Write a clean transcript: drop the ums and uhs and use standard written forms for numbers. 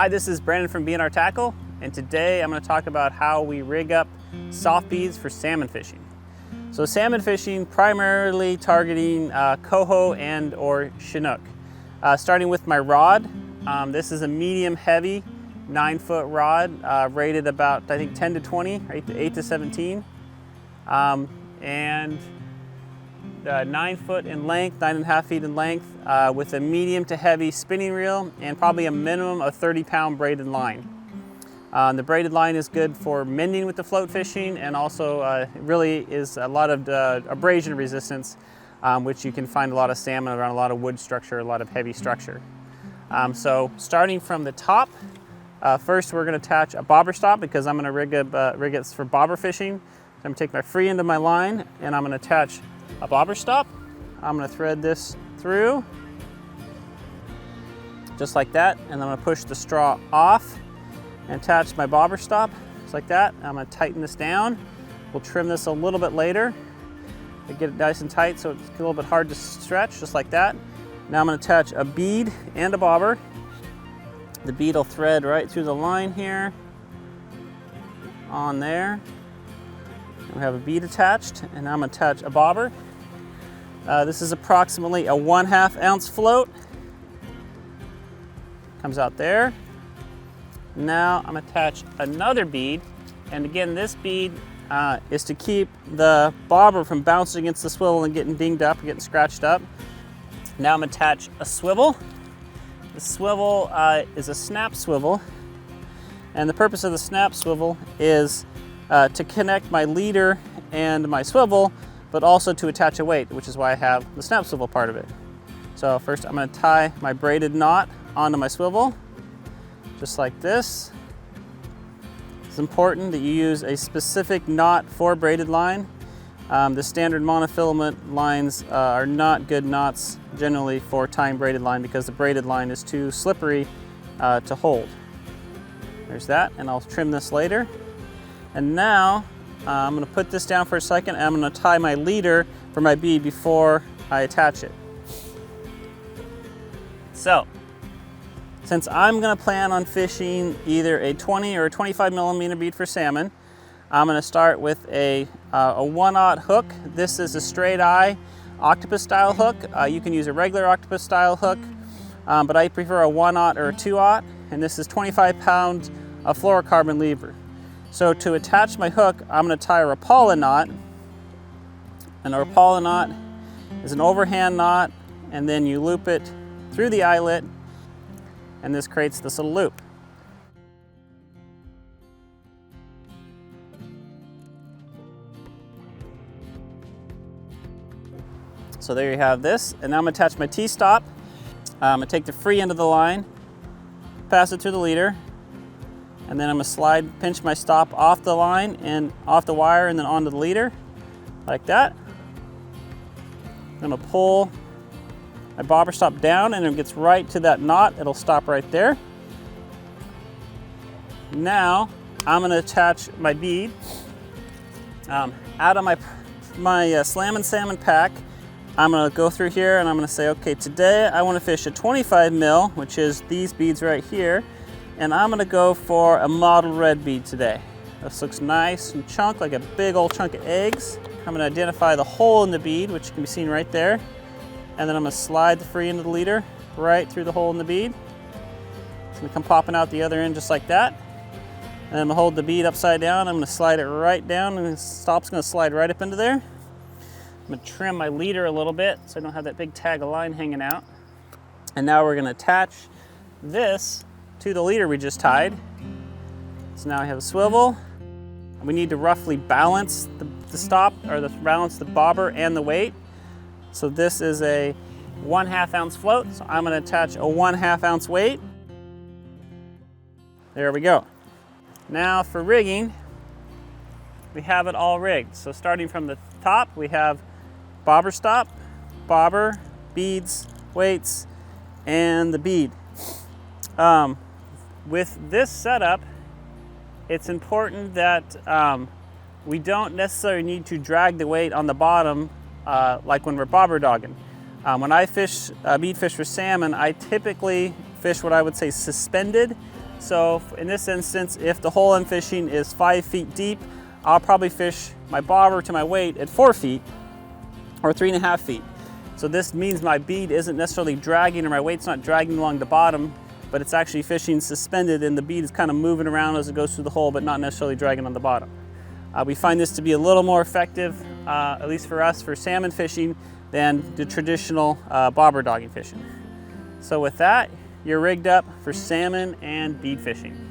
Hi, this is Brandon from BnR Tackle, and today I'm going to talk about how we rig up soft beads for salmon fishing. So salmon fishing, primarily targeting coho and or chinook. Starting with my rod, this is a medium heavy 9-foot rod, rated about I think 10 to 20, 8 to 17, and 9 foot in length, 9.5 feet in length, with a medium to heavy spinning reel and probably a minimum of 30-pound braided line. The braided line is good for mending with the float fishing, and also really is a lot of abrasion resistance, which you can find a lot of salmon around a lot of wood structure, a lot of heavy structure. So starting from the top, first we're going to attach a bobber stop because I'm going to rig it for bobber fishing. So I'm going to take my free end of my line and I'm going to attach a bobber stop. I'm going to thread this through just like that, and I'm going to push the straw off and attach my bobber stop just like that. I'm going to tighten this down. We'll trim this a little bit later to get it nice and tight so it's a little bit hard to stretch, just like that. Now I'm going to attach a bead and a bobber. The bead will thread right through the line here on there. We have a bead attached, and now I'm going to attach a bobber. This is approximately a 1/2 ounce float. Comes out there. Now I'm going to attach another bead, and again this bead is to keep the bobber from bouncing against the swivel and getting dinged up, getting scratched up. Now I'm going to attach a swivel. The swivel is a snap swivel, and the purpose of the snap swivel is to connect my leader and my swivel, but also to attach a weight, which is why I have the snap swivel part of it. So first I'm going to tie my braided knot onto my swivel, just like this. It's important that you use a specific knot for braided line. The standard monofilament lines are not good knots generally for tying braided line because the braided line is too slippery to hold. There's that, and I'll trim this later. And now I'm going to put this down for a second, and I'm going to tie my leader for my bead before I attach it. So, since I'm going to plan on fishing either a 20 or a 25 millimeter bead for salmon, I'm going to start with a 1/0 hook. This is a straight eye octopus style hook. You can use a regular octopus style hook, but I prefer a 1/0 or a 2/0, and this is 25 pounds of fluorocarbon lever. So to attach my hook, I'm going to tie a Rapala knot. And a Rapala knot is an overhand knot, and then you loop it through the eyelet, and this creates this little loop. So there you have this, and now I'm going to attach my T-stop. I'm going to take the free end of the line, pass it through the leader, and then I'm going to pinch my stop off the line and off the wire and then onto the leader, like that. I'm going to pull my bobber stop down, and it gets right to that knot. It'll stop right there. Now I'm going to attach my bead out of my Slam and Salmon pack. I'm going to go through here and I'm going to say, okay, today I want to fish a 25 mil, which is these beads right here. And I'm going to go for a mottled red bead today. This looks nice and chunk, like a big old chunk of eggs. I'm going to identify the hole in the bead, which can be seen right there. And then I'm going to slide the free end of the leader right through the hole in the bead. It's going to come popping out the other end just like that. And I'm going to hold the bead upside down. I'm going to slide it right down, and the stop's going to slide right up into there. I'm going to trim my leader a little bit so I don't have that big tag of line hanging out. And now we're going to attach this to the leader we just tied. So now I have a swivel. We need to roughly balance the stop, or balance the bobber and the weight. So this is a 1/2 ounce float, so I'm going to attach a 1/2 ounce weight. There we go. Now for rigging, we have it all rigged. So starting from the top, we have bobber stop, bobber, beads, weights, and the bead. With this setup, it's important that we don't necessarily need to drag the weight on the bottom like when we're bobber dogging. When I bead fish for salmon, I typically fish what I would say suspended. So in this instance, if the hole I'm fishing is 5 feet deep, I'll probably fish my bobber to my weight at 4 feet or 3.5 feet. So this means my bead isn't necessarily dragging, or my weight's not dragging along the bottom, but it's actually fishing suspended, and the bead is kind of moving around as it goes through the hole, but not necessarily dragging on the bottom. We find this to be a little more effective, at least for us, for salmon fishing than the traditional bobber dogging fishing. So with that, you're rigged up for salmon and bead fishing.